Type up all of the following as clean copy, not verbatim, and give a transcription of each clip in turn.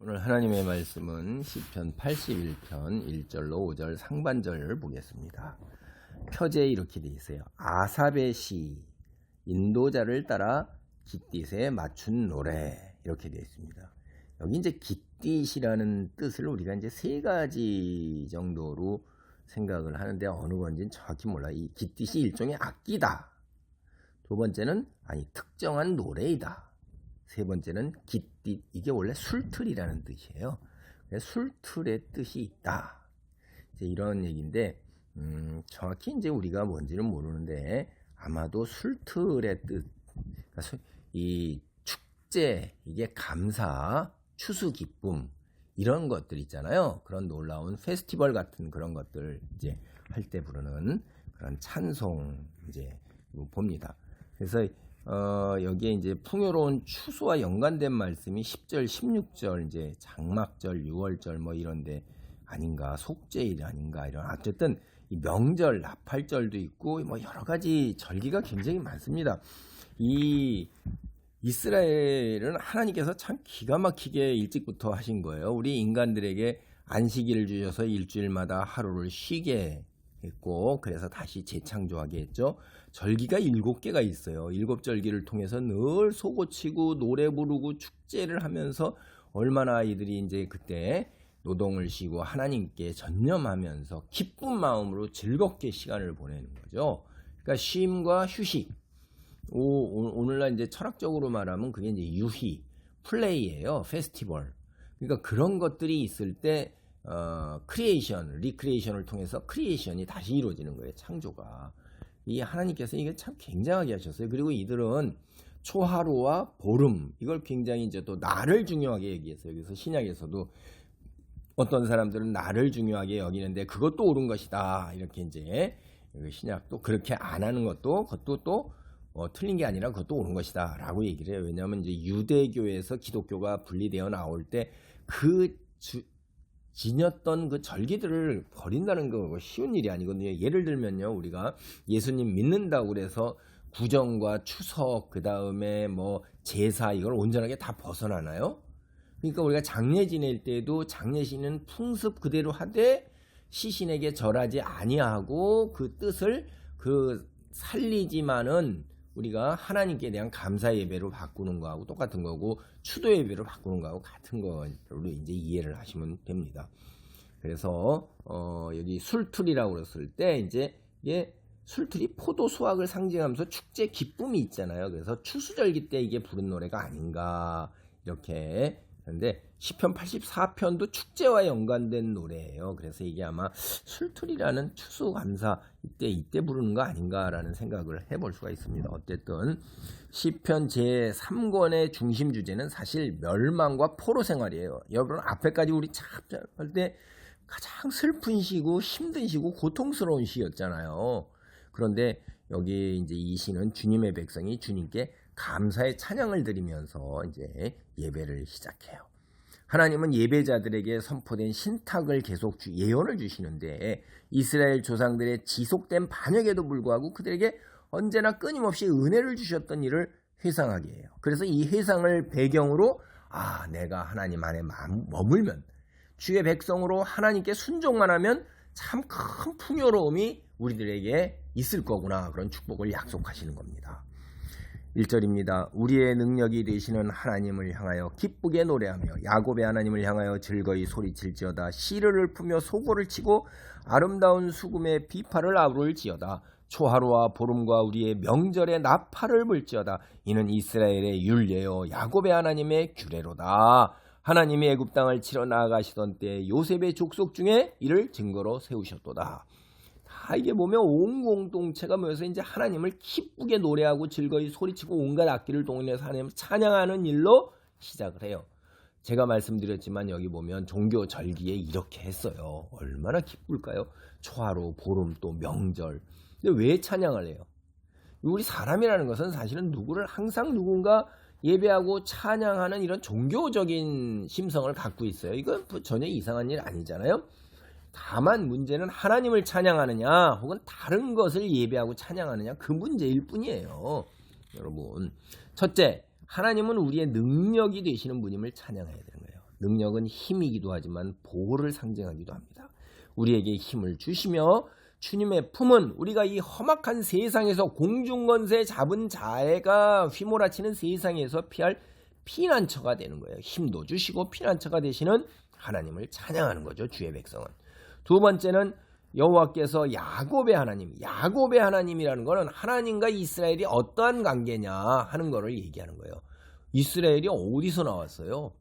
오늘 하나님의 말씀은 시편 81편 1절로 5절 상반절을 보겠습니다. 표제에 이렇게 되어 있어요. 아삽의 시, 인도자를 따라 깃딧에 맞춘 노래, 이렇게 되어 있습니다. 여기 이제 깃딧이라는 뜻을 우리가 이제 세 가지 정도로 생각을 하는데 어느 건지는 정확히 몰라. 이 깃딧이 일종의 악기다. 두 번째는 특정한 노래이다. 세 번째는 깃딧, 이게 원래 술틀이라는 뜻이에요. 술틀의 뜻이 있다. 이제 이런 얘기인데 정확히 이제 우리가 뭔지는 모르는데 아마도 술틀의 뜻, 그러니까 이 축제, 이게 감사, 추수 기쁨 이런 것들 있잖아요. 그런 놀라운 페스티벌 같은 그런 것들 이제 할 때 부르는 그런 찬송 이제 봅니다. 그래서 여기에 이제 풍요로운 추수와 연관된 말씀이 10절, 16절, 이제 장막절, 6월절 뭐 이런데 아닌가, 속죄일 아닌가, 이런 어쨌든 이 명절, 나팔절도 있고 뭐 여러 가지 절기가 굉장히 많습니다. 이 이스라엘은 하나님께서 참 기가 막히게 일찍부터 하신 거예요. 우리 인간들에게 안식일을 주셔서 일주일마다 하루를 쉬게 했고, 그래서 다시 재창조하게 했죠. 절기가 7개가 있어요. 7절기를 통해서 늘 소고치고 노래 부르고 축제를 하면서 얼마나 아이들이 이제 그때 노동을 쉬고 하나님께 전념하면서 기쁜 마음으로 즐겁게 시간을 보내는 거죠. 그러니까 쉼과 휴식. 오늘날 이제 철학적으로 말하면 그게 이제 유희, 플레이예요. 페스티벌. 그러니까 그런 것들이 있을 때 크리에이션, 리크리에이션을 통해서 크리에이션이 다시 이루어지는 거예요. 창조가. 이 하나님께서 이게 참 굉장하게 하셨어요. 그리고 이들은 초하루와 보름, 이걸 굉장히 이제 또 날을 중요하게 얘기했어요. 그래서 신약에서도 어떤 사람들은 날을 중요하게 여기는데 그것도 옳은 것이다. 이렇게 이제 신약도 그렇게 안 하는 것도 그것도 또 틀린 게 아니라 그것도 옳은 것이다. 라고 얘기를 해요. 왜냐하면 이제 유대교에서 기독교가 분리되어 나올 때 지녔던 그 절기들을 버린다는 거 쉬운 일이 아니거든요. 예를 들면요, 우리가 예수님 믿는다고 그래서 구정과 추석, 그 다음에 뭐 제사, 이걸 온전하게 다 벗어나나요? 그러니까 우리가 장례 지낼 때도 장례식은 풍습 그대로 하되 시신에게 절하지 아니하고 그 뜻을 살리지만은 우리가 하나님께 대한 감사 예배로 바꾸는 거하고 똑같은 거고, 추도 예배로 바꾸는 거하고 같은 거로 이제 이해를 하시면 됩니다. 그래서 여기 술틀이라고 그랬을 때 이제 이게 술틀이 포도 수확을 상징하면서 축제 기쁨이 있잖아요. 그래서 추수절기 때 이게 부른 노래가 아닌가 이렇게. 그런데 시편 84편도 축제와 연관된 노래예요. 그래서 이게 아마 술틀이라는 추수감사 이때 부르는 거 아닌가라는 생각을 해볼 수가 있습니다. 어쨌든 시편 제3권의 중심 주제는 사실 멸망과 포로 생활이에요. 여러분 앞에까지 우리 할 때 가장 슬픈 시고 힘든 시고 고통스러운 시였잖아요. 그런데 여기 이제 이 시는 주님의 백성이 주님께 감사의 찬양을 드리면서 이제 예배를 시작해요. 하나님은 예배자들에게 선포된 신탁을 계속 예언을 주시는데 이스라엘 조상들의 지속된 반역에도 불구하고 그들에게 언제나 끊임없이 은혜를 주셨던 일을 회상하게 해요. 그래서 이 회상을 배경으로 내가 하나님 안에 머물면, 주의 백성으로 하나님께 순종만 하면 참 큰 풍요로움이 우리들에게 있을 거구나, 그런 축복을 약속하시는 겁니다. 1절입니다. 우리의 능력이 되시는 하나님을 향하여 기쁘게 노래하며 야곱의 하나님을 향하여 즐거이 소리칠지어다. 시르를 풀며 소고를 치고 아름다운 수금의 비파를 아우를지어다. 초하루와 보름과 우리의 명절에 나팔을 불지어다. 이는 이스라엘의 율례요 야곱의 하나님의 규례로다. 하나님이 애굽 땅을 치러 나아가시던 때 요셉의 족속 중에 이를 증거로 세우셨도다. 이게 보면 온 공동체가 모여서 이제 하나님을 기쁘게 노래하고 즐거이 소리치고 온갖 악기를 동원해서 하나님을 찬양하는 일로 시작을 해요. 제가 말씀드렸지만 여기 보면 종교 절기에 이렇게 했어요. 얼마나 기쁠까요? 초하루, 보름, 또 명절. 근데 왜 찬양을 해요? 우리 사람이라는 것은 사실은 누구를 항상 누군가 예배하고 찬양하는 이런 종교적인 심성을 갖고 있어요. 이건 전혀 이상한 일 아니잖아요. 다만 문제는 하나님을 찬양하느냐 혹은 다른 것을 예배하고 찬양하느냐, 그 문제일 뿐이에요. 여러분, 첫째, 하나님은 우리의 능력이 되시는 분임을 찬양해야 되는 거예요. 능력은 힘이기도 하지만 보호를 상징하기도 합니다. 우리에게 힘을 주시며 주님의 품은 우리가 이 험악한 세상에서 공중권세 잡은 자애가 휘몰아치는 세상에서 피할 피난처가 되는 거예요. 힘도 주시고 피난처가 되시는 하나님을 찬양하는 거죠. 주의 백성은. 두 번째는 여호와께서 야곱의 하나님, 야곱의 하나님이라는 것은 하나님과 이스라엘이 어떠한 관계냐 하는 것을 얘기하는 거예요. 이스라엘이 어디서 나왔어요?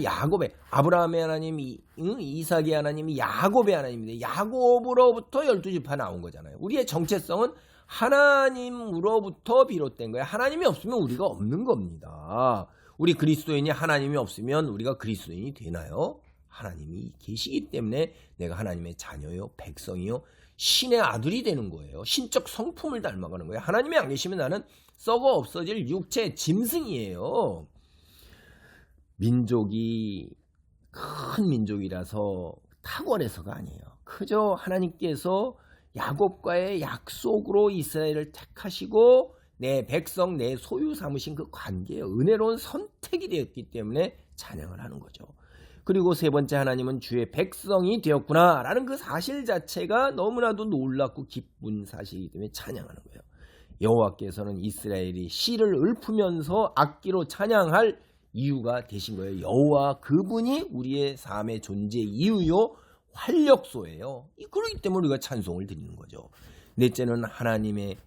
야곱의, 아브라함의 하나님, 이삭의 하나님이 야곱의 하나님인데 야곱으로부터 12지파 나온 거잖아요. 우리의 정체성은 하나님으로부터 비롯된 거예요. 하나님이 없으면 우리가 없는 겁니다. 우리 그리스도인이 하나님이 없으면 우리가 그리스도인이 되나요? 하나님이 계시기 때문에 내가 하나님의 자녀요, 백성이요, 신의 아들이 되는 거예요. 신적 성품을 닮아가는 거예요. 하나님이 안 계시면 나는 썩어 없어질 육체 짐승이에요. 민족이 큰 민족이라서 탁월해서가 아니에요. 그저 하나님께서 야곱과의 약속으로 이스라엘을 택하시고 내 백성, 내 소유 삼으신 그 관계에 은혜로운 선택이 되었기 때문에 찬양을 하는 거죠. 그리고 세 번째, 하나님은 주의 백성이 되었구나 라는 그 사실 자체가 너무나도 놀랍고 기쁜 사실이기 때문에 찬양하는 거예요. 여호와께서는 이스라엘이 씨를 읊으면서 악기로 찬양할 이유가 되신 거예요. 여호와 그분이 우리의 삶의 존재 이유요, 활력소예요. 그렇기 때문에 우리가 찬송을 드리는 거죠. 넷째는 하나님의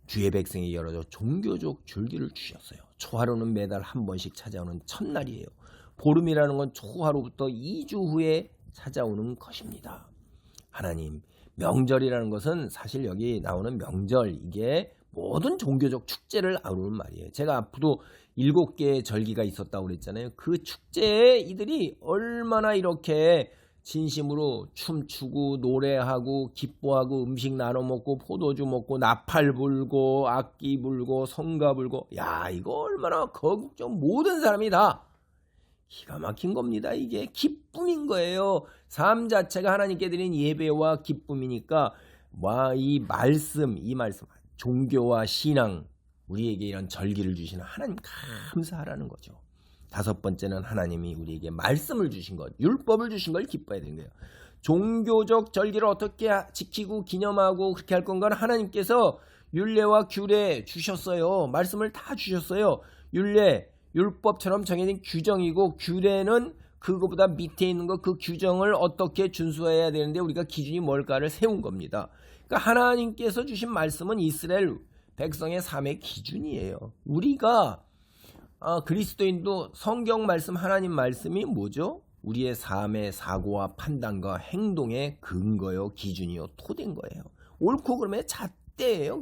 주의 백성이 열어줘 종교적 줄기를 주셨어요. 초하루는 매달 한 번씩 찾아오는 첫날이에요. 보름이라는 건 초하루부터 2주 후에 찾아오는 것입니다. 하나님, 명절이라는 것은 사실 여기 나오는 명절, 이게 모든 종교적 축제를 아우르는 말이에요. 제가 앞으로 7개의 절기가 있었다고 그랬잖아요. 그 축제에 이들이 얼마나 이렇게 진심으로 춤추고 노래하고 기뻐하고 음식 나눠 먹고 포도주 먹고 나팔 불고 악기 불고 성가 불고, 야, 이거 얼마나 거국적 모든 사람이 다 기가 막힌 겁니다. 이게 기쁨인 거예요. 삶 자체가 하나님께 드린 예배와 기쁨이니까 이 말씀 종교와 신앙, 우리에게 이런 절기를 주시는 하나님 감사하라는 거죠. 다섯 번째는 하나님이 우리에게 말씀을 주신 것, 율법을 주신 걸 기뻐해야 되는 거예요. 종교적 절기를 어떻게 지키고 기념하고 그렇게 할 건가는 하나님께서 율례와 규례 주셨어요. 말씀을 다 주셨어요. 율법처럼 정해진 규정이고, 규례는 그거보다 밑에 있는 거, 그 규정을 어떻게 준수해야 되는데 우리가 기준이 뭘까를 세운 겁니다. 그러니까 하나님께서 주신 말씀은 이스라엘 백성의 삶의 기준이에요. 우리가 그리스도인도 성경 말씀, 하나님 말씀이 뭐죠? 우리의 삶의 사고와 판단과 행동의 근거요, 기준이요, 토대인 거예요. 옳고 그름의 잣대예요.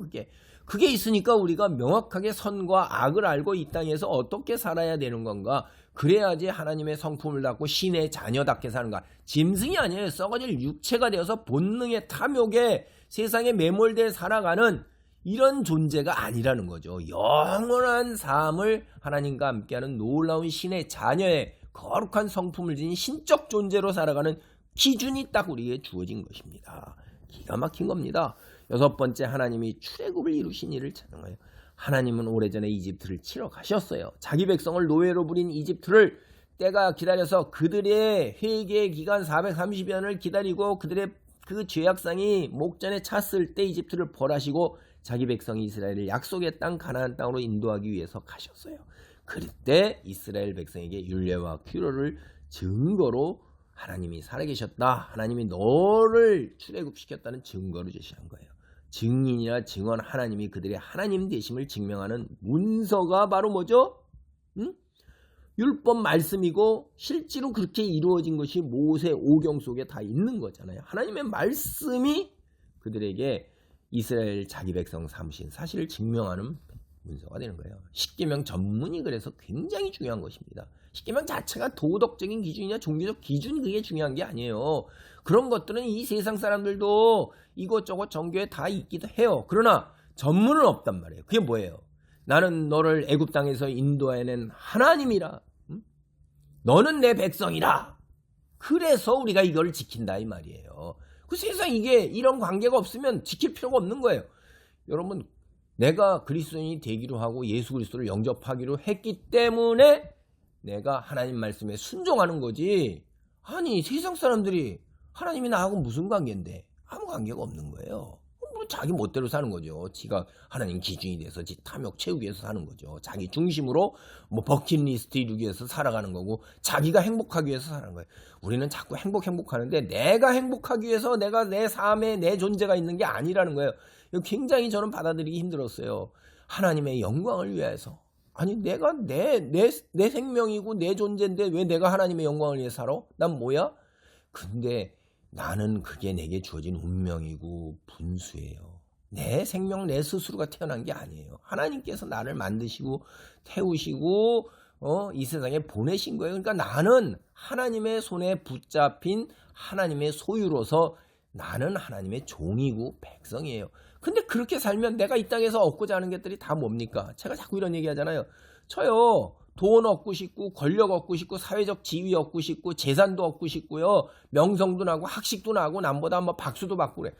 그게 있으니까 우리가 명확하게 선과 악을 알고 이 땅에서 어떻게 살아야 되는 건가, 그래야지 하나님의 성품을 갖고 신의 자녀답게 사는 거야. 짐승이 아니에요. 썩어질 육체가 되어서 본능의 탐욕에 세상에 매몰돼 살아가는 이런 존재가 아니라는 거죠. 영원한 삶을 하나님과 함께하는 놀라운 신의 자녀의 거룩한 성품을 지닌 신적 존재로 살아가는 기준이 딱 우리에게 주어진 것입니다. 기가 막힌 겁니다. 여섯 번째, 하나님이 출애굽을 이루신 일을 찬양해요. 하나님은 오래전에 이집트를 치러 가셨어요. 자기 백성을 노예로 부린 이집트를 때가 기다려서 그들의 회개의 기간 430년을 기다리고 그들의 그 죄악상이 목전에 찼을 때 이집트를 벌하시고 자기 백성 이스라엘을 약속의 땅 가나안 땅으로 인도하기 위해서 가셨어요. 그때 이스라엘 백성에게 율례와 규례를 증거로 하나님이 살아계셨다, 하나님이 너를 출애굽시켰다는 증거로 제시한 거예요. 증인이나 증언, 하나님이 그들의 하나님 되심을 증명하는 문서가 바로 뭐죠? 율법 말씀이고, 실제로 그렇게 이루어진 것이 모세 오경 속에 다 있는 거잖아요. 하나님의 말씀이 그들에게 이스라엘 자기 백성 삼으신 사실을 증명하는 문서가 되는 거예요. 십계명 전문이 그래서 굉장히 중요한 것입니다. 십계명 자체가 도덕적인 기준이냐 종교적 기준이 그게 중요한 게 아니에요. 그런 것들은 이 세상 사람들도 이것저것 정교에 다 있기도 해요. 그러나 전문은 없단 말이에요. 그게 뭐예요? 나는 너를 애굽 땅에서 인도해낸 하나님이라. 너는 내 백성이라. 그래서 우리가 이걸 지킨다 이 말이에요. 그 세상 이게 이런 관계가 없으면 지킬 필요가 없는 거예요. 여러분, 내가 그리스도인이 되기로 하고 예수 그리스도를 영접하기로 했기 때문에 내가 하나님 말씀에 순종하는 거지. 아니 세상 사람들이 하나님이 나하고 무슨 관계인데? 아무 관계가 없는 거예요. 뭐 자기 멋대로 사는 거죠. 지가 하나님 기준이 돼서 지 탐욕 채우기 위해서 사는 거죠. 자기 중심으로 뭐 버킷리스트 이루기 위해서 살아가는 거고 자기가 행복하기 위해서 사는 거예요. 우리는 자꾸 행복하는데 내가 행복하기 위해서 내가 내 삶에 내 존재가 있는 게 아니라는 거예요. 이거 굉장히 저는 받아들이기 힘들었어요. 하나님의 영광을 위해서. 아니 내가 내 생명이고 내 존재인데 왜 내가 하나님의 영광을 위해 살아? 난 뭐야? 근데 나는 그게 내게 주어진 운명이고 분수예요. 내 생명 내 스스로가 태어난 게 아니에요. 하나님께서 나를 만드시고 태우시고 이 세상에 보내신 거예요. 그러니까 나는 하나님의 손에 붙잡힌 하나님의 소유로서 나는 하나님의 종이고 백성이에요. 근데 그렇게 살면 내가 이 땅에서 얻고자 하는 것들이 다 뭡니까? 제가 자꾸 이런 얘기 하잖아요. 저요 돈 얻고 싶고 권력 얻고 싶고 사회적 지위 얻고 싶고 재산도 얻고 싶고요. 명성도 나고 학식도 나고 남보다 뭐 박수도 받고 그래.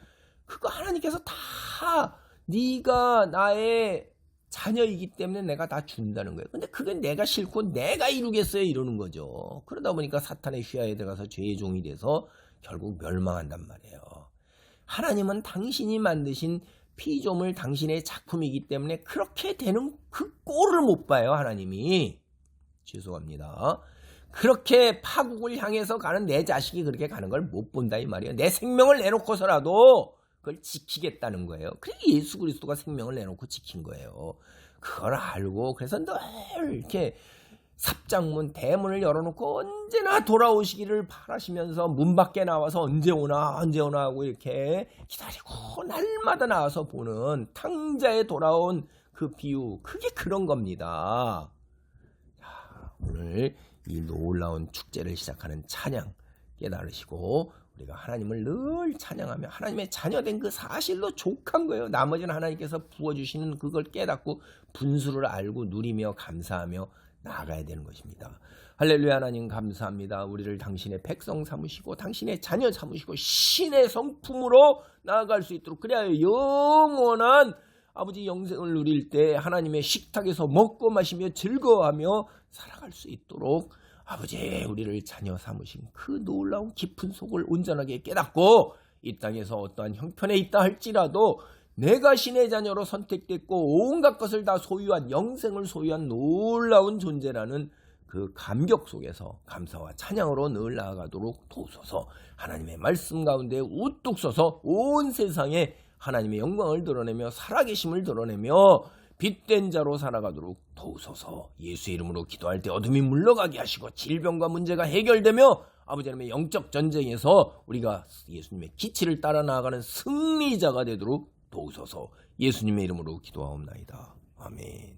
그거 하나님께서 다 네가 나의 자녀이기 때문에 내가 다 준다는 거예요. 근데 그게 내가 싫고 내가 이루겠어요 이러는 거죠. 그러다 보니까 사탄의 휘하에 들어가서 죄의 종이 돼서 결국 멸망한단 말이에요. 하나님은 당신이 만드신 피조물 당신의 작품이기 때문에 그렇게 되는 그 꼴을 못 봐요. 하나님이. 죄송합니다. 그렇게 파국을 향해서 가는 내 자식이 그렇게 가는 걸 못 본다 이 말이에요. 내 생명을 내놓고서라도 그걸 지키겠다는 거예요. 그래 예수 그리스도가 생명을 내놓고 지킨 거예요. 그걸 알고 그래서 늘 이렇게 삽장문 대문을 열어놓고 언제나 돌아오시기를 바라시면서 문 밖에 나와서 언제 오나 하고 이렇게 기다리고 날마다 나와서 보는 탕자에 돌아온 그 비유, 그게 그런 겁니다. 자, 오늘 이 놀라운 축제를 시작하는 찬양 깨달으시고 우리가 하나님을 늘 찬양하며 하나님의 자녀된 그 사실로 족한 거예요. 나머지는 하나님께서 부어주시는 그걸 깨닫고 분수를 알고 누리며 감사하며 나아가야 되는 것입니다. 할렐루야. 하나님 감사합니다. 우리를 당신의 백성 삼으시고 당신의 자녀 삼으시고 신의 성품으로 나아갈 수 있도록 그래야 영원한 아버지 영생을 누릴 때 하나님의 식탁에서 먹고 마시며 즐거워하며 살아갈 수 있도록 아버지 우리를 자녀 삼으신 그 놀라운 깊은 속을 온전하게 깨닫고 이 땅에서 어떠한 형편에 있다 할지라도 내가 신의 자녀로 선택됐고 온갖 것을 다 소유한 영생을 소유한 놀라운 존재라는 그 감격 속에서 감사와 찬양으로 늘 나아가도록 도우소서. 하나님의 말씀 가운데 우뚝 서서 온 세상에 하나님의 영광을 드러내며 살아계심을 드러내며 빛된 자로 살아가도록 도우소서. 예수 이름으로 기도할 때 어둠이 물러가게 하시고 질병과 문제가 해결되며 아버지 하나님의 영적 전쟁에서 우리가 예수님의 기치를 따라 나아가는 승리자가 되도록 도우소서. 예수님의 이름으로 기도하옵나이다. 아멘.